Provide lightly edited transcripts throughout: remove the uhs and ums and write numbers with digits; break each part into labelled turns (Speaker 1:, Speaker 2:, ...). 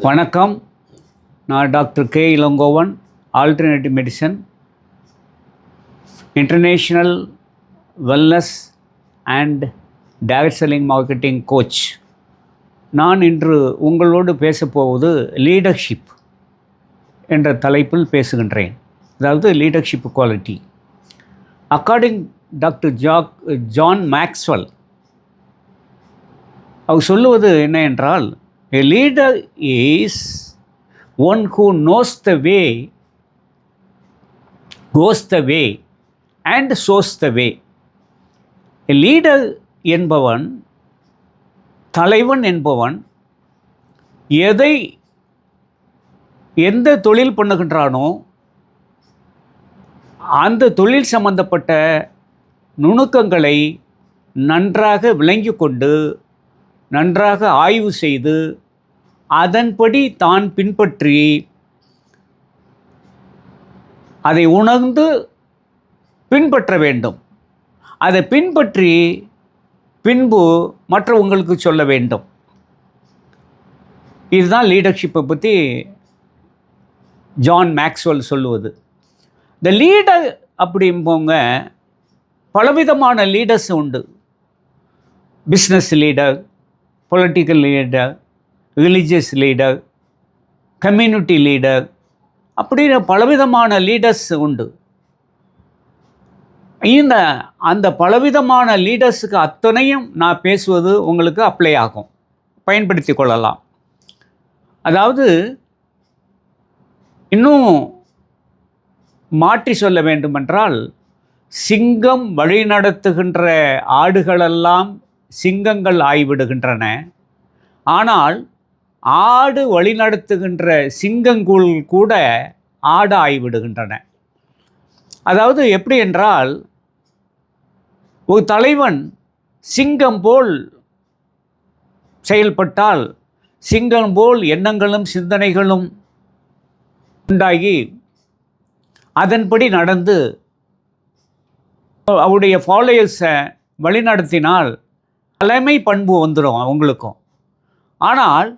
Speaker 1: வணக்கம். நான் doctor K Elangovan, alternative medicine, international wellness and direct selling marketing coach. நான் இன்று உங்களோடு பேசப்போவது லீடர்ஷிப் என்ற தலைப்பில் பேசுகின்றேன். அதாவது leadership quality. According doctor John Maxwell அவர் சொல்லுவது என்ன என்றால், a leader is one who knows the way, goes the way and shows the way. A leader என்பவன், தலைவன் என்பவன் எந்த தொழில் பண்ணுகின்றானோ அந்த தொழில் சம்பந்தப்பட்ட நுணுக்கங்களை நன்றாக விளங்கி கொண்டு, நன்றாக ஆய்வு செய்து, அதன்படி தான் பின்பற்றி, அதை உணர்ந்து பின்பற்ற வேண்டும். அதை பின்பற்றி பின்பு மற்றவங்களுக்கு சொல்ல வேண்டும். இதுதான் லீடர்ஷிப்பை பற்றி ஜான் மேக்ஸ்வெல் சொல்லுவது. இந்த லீடர் அப்படிம்போங்க பலவிதமான லீடர்ஸ் உண்டு. Business leader, political leader, religious leader, community leader, அப்படின்னு பலவிதமான லீடர்ஸ் உண்டு. அந்த பலவிதமான லீடர்ஸுக்கு அத்தனையும் நான் பேசுவது உங்களுக்கு அப்ளை ஆகும், பயன்படுத்தி கொள்ளலாம். அதாவது இன்னும் மாற்றி சொல்ல வேண்டுமென்றால், சிங்கம் வழிநடத்துகின்ற ஆடுகளெல்லாம் சிங்கங்கள் ஆய்விடுகின்றன. ஆனால் ஆடு வழிநடத்துகின்ற சிங்கங்கள் கூட ஆடு ஆய்விடுகின்றன. அதாவது எப்படி என்றால், ஒரு தலைவன் சிங்கம் போல் செயல்பட்டால், சிங்கம் போல் எண்ணங்களும் சிந்தனைகளும் உண்டாகி அதன்படி நடந்து அவருடைய ஃபாலோயர்ஸை வழிநடத்தினால் தலைமை பண்பு வந்துடும் அவங்களுக்கும். ஆனால்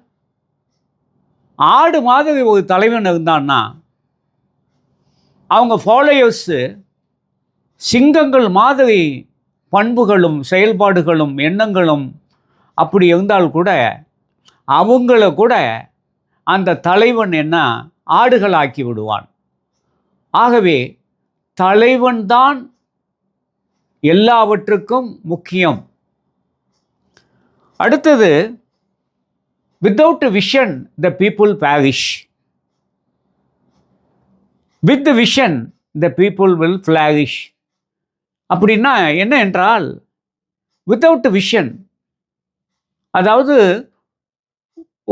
Speaker 1: ஆடு மாதிரி ஒரு தலைவன் இருந்தான்னா அவங்க ஃபாலோயர்ஸு சிங்கங்கள் மாதிரி பண்புகளும் செயல்பாடுகளும் எண்ணங்களும் அப்படி இருந்தால் கூட அவங்கள கூட அந்த தலைவன் என்ன ஆடுகளாக்கி விடுவான். ஆகவே தலைவன்தான் எல்லாவற்றுக்கும் முக்கியம். அடுத்தது, without a vision the people perish, with the vision the people will flourish. அப்படின்னா என்ன என்றால், without a vision, அதாவது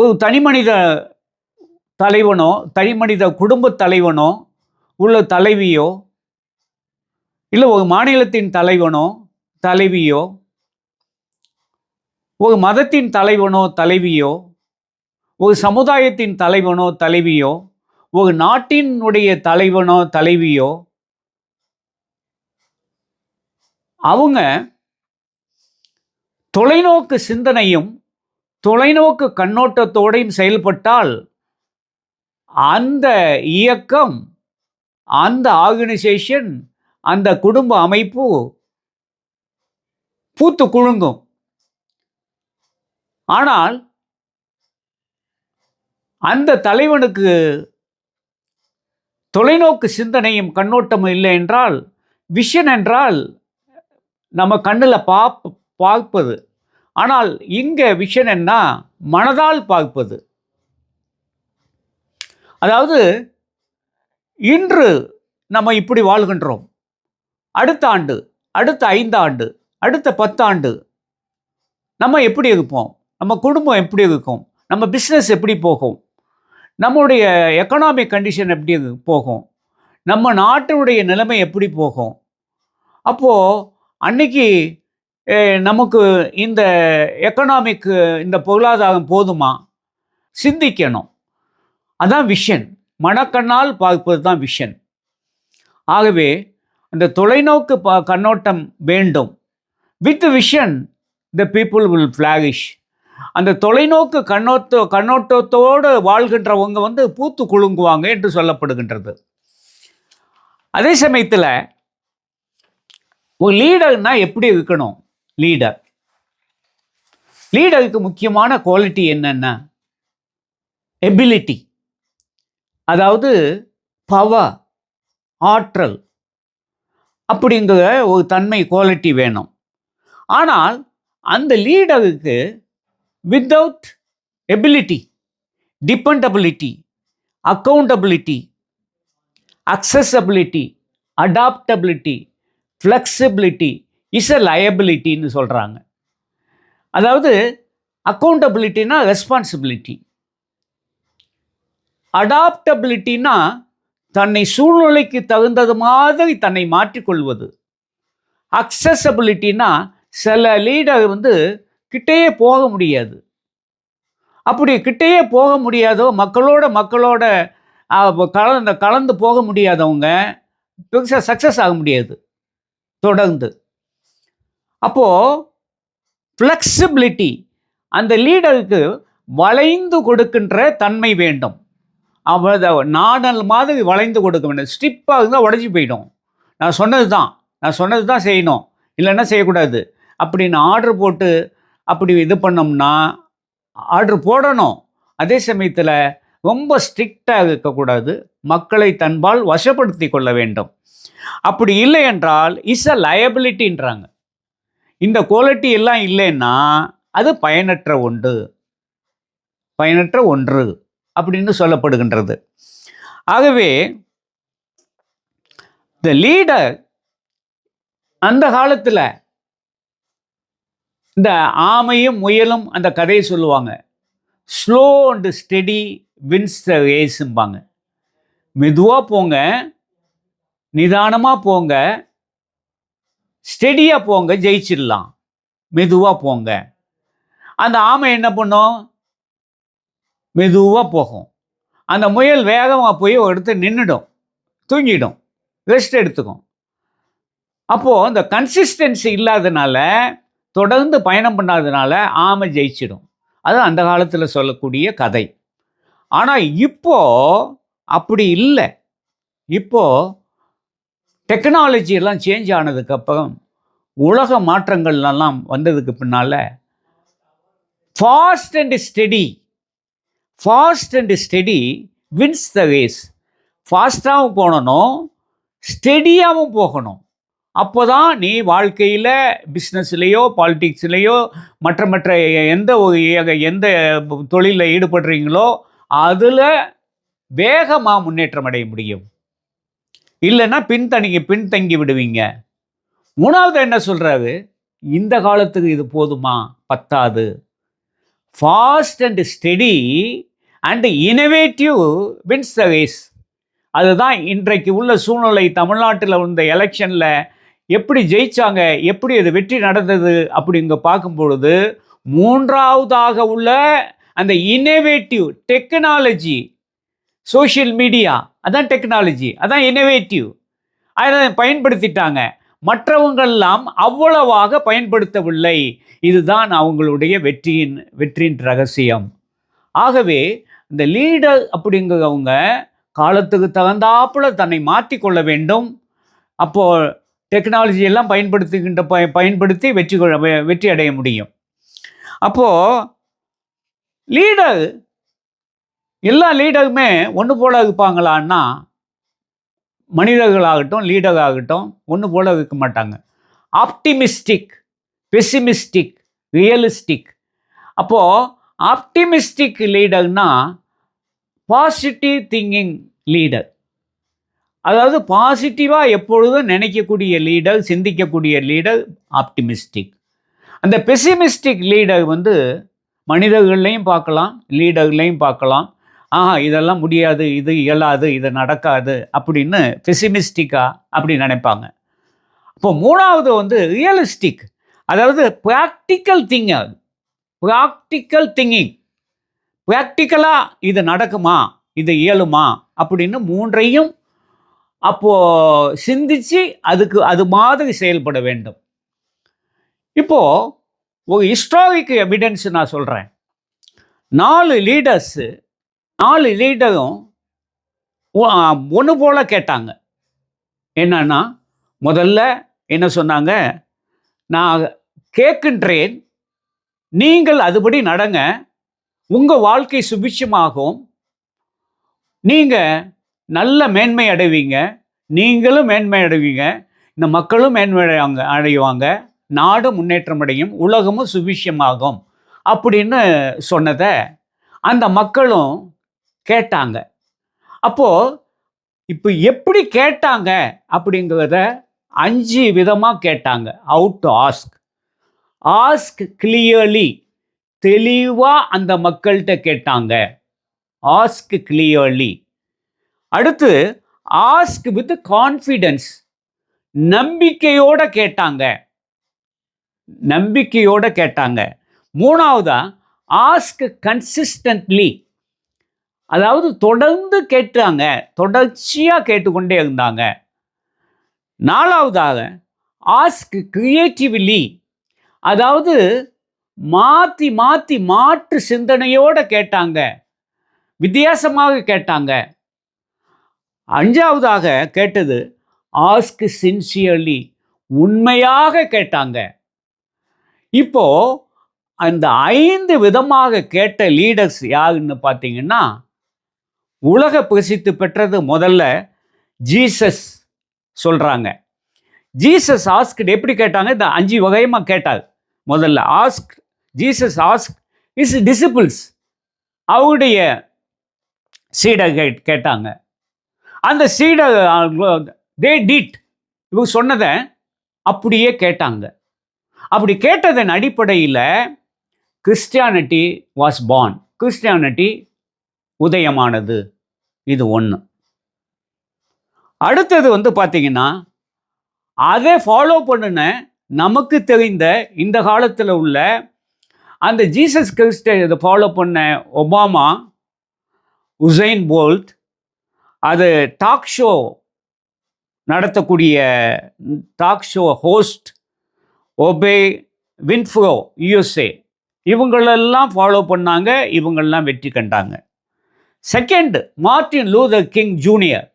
Speaker 1: ஒரு தனிமனித தலைவனோ, தனிமனித குடும்ப தலைவனோ, உள்ள தலைவியோ, இல்லை ஒரு மாநிலத்தின் தலைவனோ தலைவியோ, ஒரு மதத்தின் தலைவனோ தலைவியோ, ஒரு சமுதாயத்தின் தலைவனோ தலைவியோ, ஒரு நாட்டினுடைய தலைவனோ தலைவியோ, அவங்க தொலைநோக்கு சிந்தனையும் தொலைநோக்கு கண்ணோட்டத்தோடையும் செயல்பட்டால் அந்த இயக்கம், அந்த ஆர்கனைசேஷன், அந்த குடும்ப அமைப்பு பூத்து குலுங்கும். ஆனால் அந்த தலைவனுக்கு தொலைநோக்கு சிந்தனையும் கண்ணோட்டமும் இல்லை என்றால், விஷன் என்றால் நம்ம கண்ணில் பார்ப்பது. ஆனால் இங்கே விஷன் என்ன, மனதால் பார்ப்பது. அதாவது இன்று நம்ம இப்படி வாழ்கின்றோம், அடுத்த ஆண்டு, அடுத்த 5 ஆண்டு, அடுத்த 10 ஆண்டு நம்ம எப்படி இருப்போம், நம்ம குடும்பம் எப்படி இருக்கும், நம்ம பிஸ்னஸ் எப்படி போகும், நம்முடைய எக்கனாமிக் கண்டிஷன் எப்படி போகும், நம்ம நாட்டினுடைய நிலைமை எப்படி போகும். அப்போது அன்னைக்கு நமக்கு இந்த எக்கனாமிக், இந்த பொருளாதாரம் போதுமா, சிந்திக்கணும். அதான் விஷன். மனக்கண்ணால் பார்ப்பது தான் விஷன். ஆகவே அந்த தொலைநோக்கு கண்ணோட்டம் வேண்டும். With vision the people will flourish. அந்த தொலைநோக்கு கண்ணோட்டத்தோடு வாழ்கின்றவங்க வந்து பூத்து குலுங்குவாங்க என்று சொல்லப்படுகின்றது. அதே சமயத்தில் ஒரு லீடர்னா எப்படி இருக்கணும்? லீடருக்கு முக்கியமான குவாலிட்டி என்னென்ன? எபிலிட்டி, அதாவது பவர், ஆற்றல் அப்படிங்கிற ஒரு தன்மை, குவாலிட்டி வேணும். ஆனால் அந்த லீடருக்கு without ability, dependability, accountability, acceptability, adaptability, flexibility is a லயபிலிட்டின்னு சொல்கிறாங்க. அதாவது அக்கௌண்டபிலிட்டினா ரெஸ்பான்சிபிலிட்டி, அடாப்டபிலிட்டினா தன்னை சூழ்நிலைக்கு தகுந்தது மாதிரி தன்னை மாற்றிக்கொள்வது, அக்சசபிலிட்டினா சில லீடர் வந்து கிட்டேயே போக முடியாது. அப்படி கிட்டேயே போக முடியாதோ, மக்களோட கலந்து போக முடியாதவங்க பெருசாக சக்ஸஸ் ஆக முடியாது தொடர்ந்து. அப்போது ஃப்ளெக்சிபிலிட்டி, அந்த லீடருக்கு வளைந்து கொடுக்கின்ற தன்மை வேண்டும். அவள் நாடல் மாதிரி வளைந்து கொடுக்க வேண்டும். ஸ்டிப்பாக இருந்தால் உடஞ்சி போயிடும். நான் சொன்னது தான் செய்யணும், இல்லைன்னா செய்யக்கூடாது அப்படின்னு ஆர்டர் போட்டு அப்படி இது பண்ணோம்னா, ஆர்டர் போடணும், அதே சமயத்தில் ரொம்ப ஸ்ட்ரிக்டாக இருக்கக்கூடாது, மக்களை தன்பால் வசப்படுத்தி கொள்ள வேண்டும். அப்படி இல்லை என்றால் இஸ் அ லயபிலிட்டின்றாங்க. இந்த குவாலிட்டி எல்லாம் இல்லைன்னா அது பயனற்ற ஒன்று அப்படின்னு சொல்லப்படுகின்றது. ஆகவே த லீடர், அந்த காலத்தில் இந்த ஆமையும் முயலும் அந்த கதையை சொல்லுவாங்க. Slow and steady wins the ரேஸ்ம்பாங்க. மெதுவாக போங்க, நிதானமாக போங்க, ஸ்டெடியாக போங்க, ஜெயிச்சிடலாம். மெதுவாக போங்க. அந்த ஆமை என்ன பண்ணும்? மெதுவாக போகும். அந்த முயல் வேகமாக போய் ஒரு இடத்துல நின்றுடும், தூங்கிடும், ரெஸ்ட் எடுத்துக்கும். அப்போது இந்த கன்சிஸ்டன்சி இல்லாதனால, தொடர்ந்து பயணம் பண்ணாதனால ஆமை ஜெயிச்சிடும். அது அந்த காலத்தில் சொல்லக்கூடிய கதை. ஆனால் இப்போது அப்படி இல்லை. இப்போது டெக்னாலஜி எல்லாம் சேஞ்ச் ஆனதுக்கப்புறம், உலக மாற்றங்கள்லாம் வந்ததுக்கு பின்னால் fast and steady wins the race. ஃபாஸ்ட்டாகவும் போகணும், ஸ்டெடியாகவும் போகணும். அப்போ தான் நீ வாழ்க்கையில் பிஸ்னஸ்லேயோ பாலிட்டிக்ஸ்லேயோ மற்ற எந்த தொழிலில் ஈடுபடுறீங்களோ அதில் வேகமாக முன்னேற்றம் அடைய முடியும். இல்லைன்னா பின்தங்கி விடுவீங்க. மூணாவது என்ன சொல்கிறாரு? இந்த காலத்துக்கு இது போதுமா? பத்தாது. Fast and steady and innovative wins the race. அதுதான் இன்றைக்கு உள்ள சூழ்நிலை. தமிழ்நாட்டில் இந்த எலெக்ஷனில் எப்படி ஜெயிச்சாங்க, எப்படி அது வெற்றி நடந்தது அப்படிங்க பார்க்கும் பொழுது, மூன்றாவதாக உள்ள அந்த இனோவேட்டிவ் டெக்னாலஜி, சோஷியல் மீடியா, அதான் டெக்னாலஜி, அதான் இனோவேட்டிவ். அதை பயன்படுத்திட்டாங்க. மற்றவங்கெல்லாம் அவ்வளவாக பயன்படுத்தவில்லை. இதுதான் அவங்களுடைய வெற்றியின் ரகசியம். ஆகவே இந்த லீடர் அப்படிங்கிறவங்க காலத்துக்கு தகுந்தாப்புல தன்னை மாற்றிக்கொள்ள வேண்டும். அப்போது டெக்னாலஜி எல்லாம் பயன்படுத்தி வெற்றி அடைய முடியும். அப்போது லீடர், எல்லா லீடருமே ஒன்று போல இருப்பாங்களான்னா, மனிதர்களாகட்டும் லீடராகட்டும் ஒன்று போல இருக்க மாட்டாங்க. Optimistic, பெசிமிஸ்டிக், realistic. அப்போது ஆப்டிமிஸ்டிக் லீடர்னா பாசிட்டிவ் திங்கிங் லீடர். அதாவது பாசிட்டிவாக எப்பொழுதும் நினைக்கக்கூடிய லீடர், சிந்திக்கக்கூடிய லீடர் ஆப்டிமிஸ்டிக். அந்த பெசிமிஸ்டிக் லீடர் வந்து மனிதர்கள்லையும் பார்க்கலாம், லீடர்களையும் பார்க்கலாம். இதெல்லாம் முடியாது, இது இயலாது, இது நடக்காது அப்படின்னு பெசிமிஸ்டிக்காக அப்படி நினைப்பாங்க. இப்போ மூணாவது வந்து ரியலிஸ்டிக், அதாவது ப்ராக்டிக்கல் திங்கிங். ப்ராக்டிக்கலாக இது நடக்குமா, இது இயலுமா அப்படின்னு மூன்றையும் அப்போது சிந்தித்து அது மாதிரி செயல்பட வேண்டும். இப்போது ஒரு ஹிஸ்டாரிக் எவிடன்ஸ் நான் சொல்கிறேன். 4 லீடர்ஸு 4 லீடரும் ஒன்று போல கேட்டாங்க. என்னன்னா, முதல்ல என்ன சொன்னாங்க, நான் கேட்கின்றேன், நீங்கள் அதுபடி நடங்க, உங்க வாழ்க்கை சுபிட்சமாகும், நீங்க நல்ல மேன்மை அடைவீங்க, நீங்களும் மேன்மை அடைவீங்க, இந்த மக்களும் மேன்மை அடைவாங்க, நாடு முன்னேற்றம் அடையும், உலகமும் சுபிட்சமாகும் அப்படின்னு சொன்னதை அந்த மக்களும் கேட்டாங்க. அப்போ இப்போ எப்படி கேட்டாங்க அப்படிங்கிறத 5 விதமாக கேட்டாங்க. How to ask. Ask clearly, தெளிவாக அந்த மக்கள்கிட்ட கேட்டாங்க. Ask clearly. அடுத்து ஆஸ்க் வித் கான்ஃபிடன்ஸ், நம்பிக்கையோட கேட்டாங்க. நம்பிக்கையோட கேட்டாங்க. மூணாவதா ஆஸ்க் கன்சிஸ்டன்ட்லி, அதாவது தொடர்ந்து கேட்டாங்க, தொடர்ச்சியாக கேட்டுக்கொண்டே இருந்தாங்க. நாலாவதாக ஆஸ்க் கிரியேட்டிவ்லி, அதாவது மாற்றி மாற்றி மாற்று சிந்தனையோடு கேட்டாங்க, வித்தியாசமாக கேட்டாங்க. அஞ்சாவதாக கேட்டது ஆஸ்க் சின்சியர்லி, உண்மையாக கேட்டாங்க. இப்போ அந்த 5 விதமாக கேட்ட லீடர்ஸ் யாருன்னு பார்த்தீங்கன்னா, உலக பிரசித்தி பெற்றது முதல்ல ஜீசஸ் சொல்றாங்க. ஜீசஸ் ஆஸ்க் எப்படி கேட்டாங்க, இந்த 5 வகையமா கேட்டார். முதல்ல ask, Jesus ask is disciples, அவருடைய சீடர்கள் கேட்டாங்க. அந்த சீடர் தே டிட், இவங்க சொன்னதை அப்படியே கேட்டாங்க. அப்படி கேட்டதன் அடிப்படையில் கிறிஸ்டியானிட்டி வாஸ் பார்ன், கிறிஸ்டியானிட்டி உதயமானது. இது ஒன்று. அடுத்தது பார்த்தீங்கன்னா, அதை ஃபாலோ பண்ணின நமக்கு தெரிந்த இந்த காலத்தில் உள்ள அந்த ஜீசஸ் கிறிஸ்டை இதை ஃபாலோ பண்ண ஒபாமா, உசைன் போல்ட், அது டாக் ஷோ நடத்தக்கூடிய talk show host Oprah Winfrey USA, இவங்களெல்லாம் ஃபாலோ பண்ணாங்க, இவங்களெல்லாம் வெற்றி கண்டாங்க. Second Martin Luther King junior,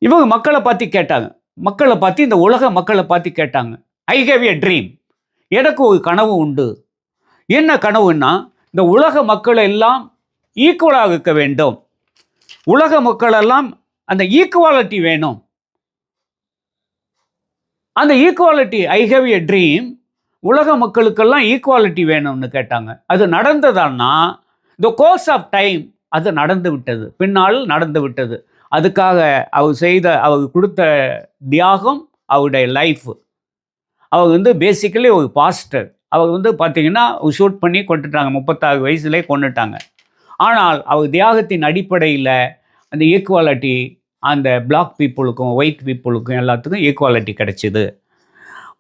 Speaker 1: இவங்க மக்களை பார்த்து கேட்டாங்க, மக்களை பார்த்து, இந்த உலக மக்களை பார்த்து கேட்டாங்க. ஐ ஹேவ் எ ட்ரீம், எனக்கு ஒரு கனவு உண்டு. என்ன கனவுன்னா, இந்த உலக மக்கள் எல்லாம் ஈக்குவலாக இருக்க வேண்டும், உலக மக்களெல்லாம் அந்த ஈக்குவாலிட்டி வேணும். அந்த equality, I have a dream, உலக மக்களுக்கெல்லாம் ஈக்குவாலிட்டி வேணும்னு கேட்டாங்க. அது நடந்ததான்னா, இந்த கோர்ஸ் ஆஃப் டைம் அது நடந்து விட்டது, பின்னால் நடந்து விட்டது. அதுக்காக அவர் கொடுத்த தியாகம், அவருடைய லைஃப். அவர் பேசிக்கலி ஒரு பாஸ்டர். அவர் பார்த்தீங்கன்னா ஷூட் பண்ணி கொண்டுட்டாங்க, 36 வயசுலேயே கொண்டுட்டாங்க. ஆனால் அவர் தியாகத்தின் அடிப்படையில் அந்த ஈக்குவாலிட்டி, அந்த பிளாக் பீப்புளுக்கும் ஒயிட் பீப்புளுக்கும் எல்லாத்துக்கும் ஈக்குவாலிட்டி கிடைச்சிது.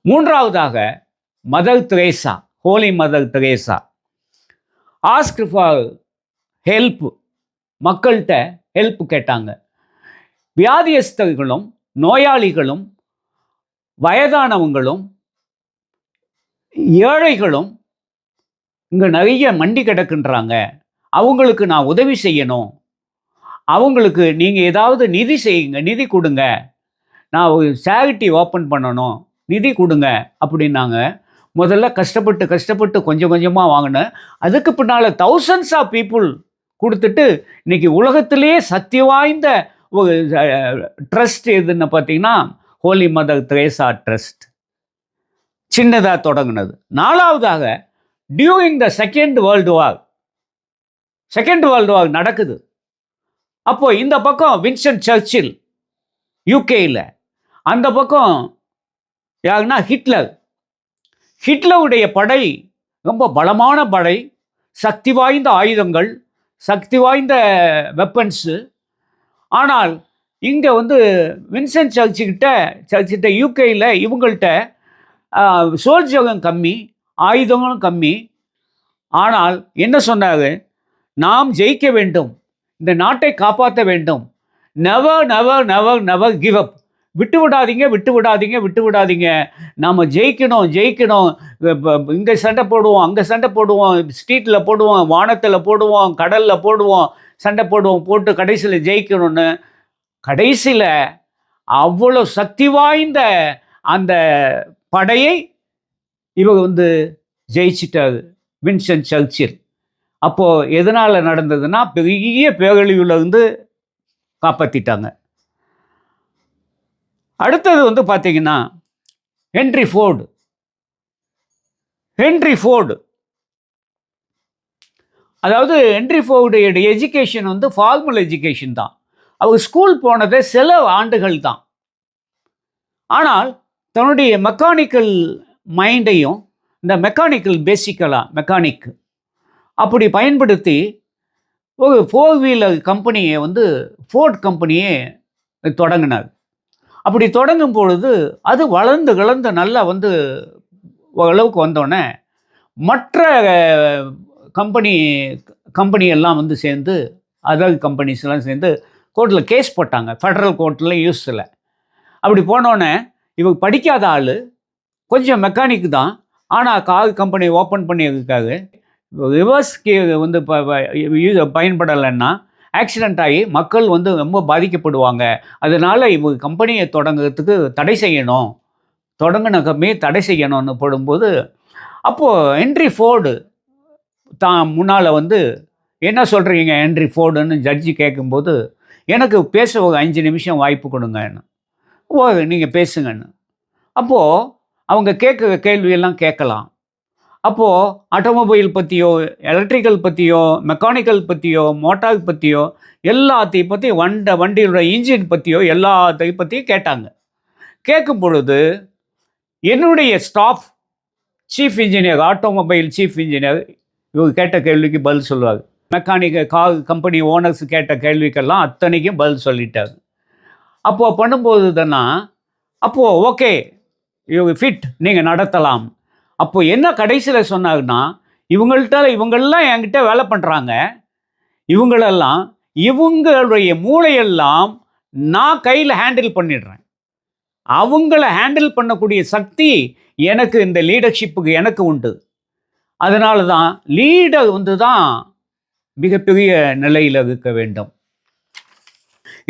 Speaker 1: மூன்றாவதாக mother Teresa, holy mother Teresa, ask for help, மக்கள்கிட்ட ஹெல்ப் கேட்டாங்க. வியாதியஸ்தர்களும் நோயாளிகளும் வயதானவங்களும் ஏழைகளும் இங்கே நிறைய மண்டி கிடக்குன்றாங்க, அவங்களுக்கு நான் உதவி செய்யணும், அவங்களுக்கு நீங்கள் ஏதாவது நிதி செய்யுங்க, நிதி கொடுங்க, நான் ஒரு சேரிட்டி ஓப்பன் பண்ணணும், நிதி கொடுங்க அப்படின்னாங்க. முதல்ல கஷ்டப்பட்டு கொஞ்சம் கொஞ்சமாக வாங்கினேன். அதுக்கு பின்னால் தௌசண்ட்ஸ் ஆஃப் பீப்புள் கொடுத்துட்டு இன்றைக்கி உலகத்திலேயே சக்தி வாய்ந்த ஒரு ட்ரஸ்ட் எதுன்னு பார்த்தீங்கன்னா ஹோலி மதர் தெரேசா ட்ரஸ்ட், சின்னதாக தொடங்கினது. நாலாவதாக during the second world war நடக்குது. அப்போ இந்த பக்கம் வின்ஸ்டன் சர்ச்சில் யூகேயில், அந்த பக்கம் யாருன்னா ஹிட்லருடைய படை ரொம்ப பலமான படை, சக்தி வாய்ந்த ஆயுதங்கள், சக்தி வாய்ந்த வெப்பன்ஸு. ஆனால் இங்கே வின்ஸ்டன் சர்ச்சிக்கிட்ட யூகேயில் இவங்கள்ட்ட சோல்ஜரும் கம்மி, ஆயுதங்களும் கம்மி. ஆனால் என்ன சொன்னாங்க, நாம் ஜெயிக்க வேண்டும், இந்த நாட்டை காப்பாற்ற வேண்டும், never never never never give up, விட்டு விடாதீங்க, விட்டு விடாதீங்க, விட்டு விடாதீங்க. நாம ஜெயிக்கணும், ஜெயிக்கணும். இங்க சண்டை போடுவோம், அங்க சண்டை போடுவோம், ஸ்ட்ரீட்ல போடுவோம், வானத்துல போடுவோம், கடல்ல போடுவோம், சண்டை போடுவோம், போட்டு கடைசியில ஜெயிக்கணும்னு. கடைசியில அவ்வளோ சக்தி வாய்ந்த அந்த படையை இவங்க வந்து ஜெயிச்சிட்டாரு, வின்ஸ்டன் சர்ச்சில். அப்போ எதனால நடந்ததுன்னா, பெரிய பேரழிவுல இருந்து காப்பாத்திட்டாங்க. அடுத்தது வந்து பார்த்தீங்கன்னா, ஹென்றி ஃபோர்டு. ஹென்றி ஃபோர்டு அதாவது ஹென்றி ஃபோர்டுடைய எஜுகேஷன் வந்து ஃபார்மல் எஜுகேஷன் தான். அவர் ஸ்கூல் போனதே சில ஆண்டுகள் தான். ஆனால் தன்னுடைய மெக்கானிக்கல் மைண்டையும், இந்த மெக்கானிக்கல் மெக்கானிக் அப்படி பயன்படுத்தி ஒரு 4 வீலர் கம்பெனியை வந்து ஃபோர்ட் கம்பெனியை தொடங்கினார். அப்படி தொடங்கும் பொழுது அது வளர்ந்து கிளர்ந்து நல்லா வந்து ஓரளவுக்கு வந்தோடனே மற்ற கம்பெனி எல்லாம் வந்து சேர்ந்து, அதர் கம்பெனிஸ்லாம் சேர்ந்து கோர்ட்டில் கேஸ் போட்டாங்க. ஃபெடரல் கோர்ட்டில் யூஎஸ்ல. அப்படி போனோடனே இவங்க படிக்காத ஆள், கொஞ்சம் மெக்கானிக் தான், ஆனால் கார் கம்பெனி ஓப்பன் பண்ணியிருக்காங்க. ரிவர்ஸ் வந்து பயன்படலைன்னா ஆக்சிடெண்ட் ஆகி மக்கள் வந்து ரொம்ப பாதிக்கப்படுவாங்க. அதனால் இவங்க கம்பெனியை தொடங்குறதுக்கு தடை செய்யணும், தொடங்கின கம்பெனியை தடை செய்யணும்னு போடும்போது, அப்போது ஹென்றி ஃபோர்டு தான் முன்னால் வந்து, என்ன சொல்கிறீங்க ஹென்றி ஃபோர்டுன்னு ஜட்ஜி கேட்கும்போது, எனக்கு பேச ஒரு 5 நிமிஷம் வாய்ப்பு கொடுங்கன்னு. ஓ, நீங்கள் பேசுங்கன்னு. அப்போது அவங்க கேட்குற கேள்வியெல்லாம் கேட்கலாம். அப்போது ஆட்டோமொபைல் பற்றியோ, எலக்ட்ரிக்கல் பற்றியோ, மெக்கானிக்கல் பற்றியோ, மோட்டார் பற்றியோ, எல்லாத்தையும் பற்றி, வண்டியோட இன்ஜின் பற்றியோ எல்லாத்தையும் பற்றியும் கேட்டாங்க. கேட்கும் பொழுது என்னுடைய staff chief engineer, automobile chief engineer இவங்க கேட்ட கேள்விக்கு பதில் சொல்லுவார். கார் கம்பெனி ஓனர்ஸ் கேட்ட கேள்விக்கெல்லாம் அத்தனைக்கும் பதில் சொல்லிட்டார். அப்போது பண்ணும்போது தானே, அப்போது ஓகே இவங்க ஃபிட், நீங்கள் நடத்தலாம். அப்போது என்ன கடைசியில் சொன்னாங்கன்னா, இவங்கெல்லாம் என்கிட்ட வேலை பண்ணுறாங்க, இவங்களுடைய மூளையெல்லாம் நான் கையில் ஹேண்டில் பண்ணிடுறேன். அவங்கள ஹேண்டில் பண்ணக்கூடிய சக்தி எனக்கு, இந்த லீடர்ஷிப்புக்கு எனக்கு உண்டு. அதனால தான் லீடர் வந்து தான் மிகப்பெரிய நிலையில் இருக்க வேண்டும்.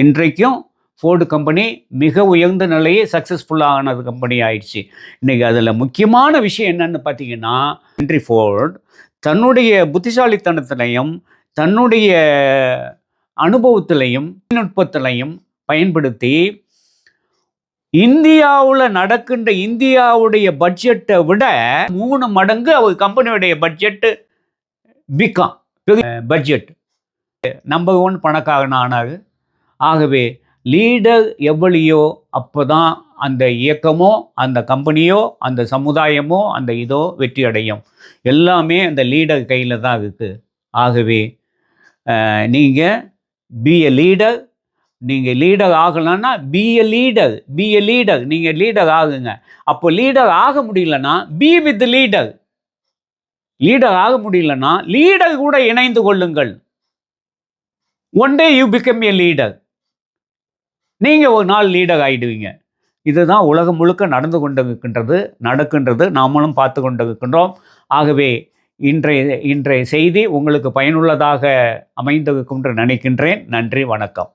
Speaker 1: இன்றைக்கும் ஃபோர்டு கம்பெனி மிக உயர்ந்த நிலையை சக்ஸஸ்ஃபுல்லான கம்பெனி ஆயிடுச்சு. இன்றைக்கி அதில் முக்கியமான விஷயம் என்னன்னு பார்த்தீங்கன்னா, ஹென்றி ஃபோர்டு தன்னுடைய புத்திசாலித்தனத்திலையும், தன்னுடைய அனுபவத்திலையும், தொழில்நுட்பத்திலையும் பயன்படுத்தி இந்தியாவில் நடக்கின்ற இந்தியாவுடைய பட்ஜெட்டை விட 3 மடங்கு அவர் கம்பெனியுடைய பட்ஜெட்டு பட்ஜெட் நம்பர் 1 பணக்காரன் ஆனார். ஆகவே லீடர் எவ்வளியோ அப்போ தான் அந்த இயக்கமோ, அந்த கம்பெனியோ, அந்த சமுதாயமோ, அந்த இதோ வெற்றி அடையும். எல்லாமே அந்த லீடர் கையில் தான் இருக்குது. ஆகவே நீங்கள் பி எ லீடர். நீங்கள் லீடர் ஆகலைன்னா பி எ லீடர். நீங்கள் லீடர் ஆகுங்க. அப்போ லீடர் ஆக முடியலன்னா பி வித் லீடர். லீடர் ஆக முடியலன்னா லீடர் கூட இணைந்து கொள்ளுங்கள். One day you become a leader. நீங்கள் ஒரு நாள் லீடர் ஆகிடுவீங்க. இதுதான் உலகம் முழுக்க நடக்கின்றது, நாமளும் பார்த்து கொண்டிருக்கின்றோம். ஆகவே இன்றைய செய்தி உங்களுக்கு பயனுள்ளதாக அமைந்திருக்கும் என்று நினைக்கின்றேன். நன்றி, வணக்கம்.